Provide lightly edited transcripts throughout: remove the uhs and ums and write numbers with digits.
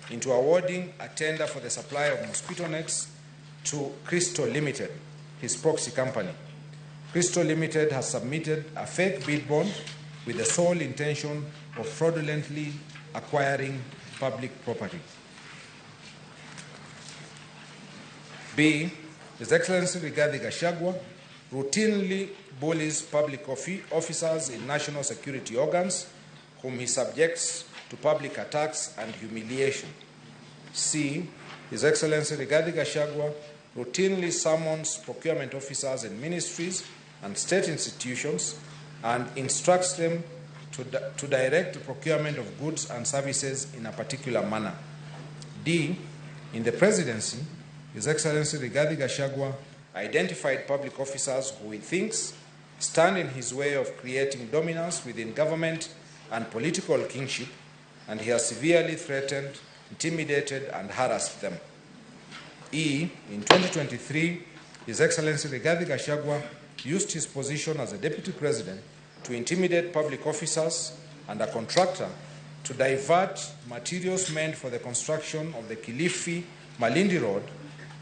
into awarding a tender for the supply of mosquito nets to Crystal Limited, his proxy company. Crystal Limited has submitted a fake bid bond with the sole intention of fraudulently acquiring public property. B. His Excellency Rigathi Gachagua routinely bullies public officers in national security organs whom he subjects to public attacks and humiliation. C. His Excellency Rigathi Gachagua routinely summons procurement officers in ministries and state institutions and instructs them to direct the procurement of goods and services in a particular manner. D. In the presidency, His Excellency Rigathi Gachagua identified public officers who he thinks stand in his way of creating dominance within government and political kingship, and he has severely threatened, intimidated, and harassed them. E. In 2023, His Excellency Rigathi Gachagua used his position as a deputy president to intimidate public officers and a contractor to divert materials meant for the construction of the Kilifi-Malindi Road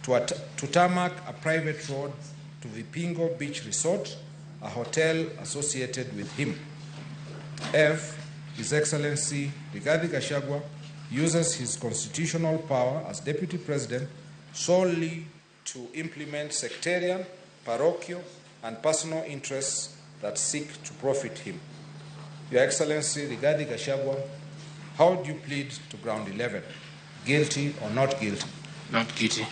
to tarmac a private road to Vipingo Beach Resort, a hotel associated with him. F. His Excellency Rigathi Gachagua uses his constitutional power as deputy president solely to implement sectarian, parochial, and personal interests that seek to profit him. Your Excellency Rigathi Gachagua, how do you plead to ground 11? Guilty or not guilty? Not guilty.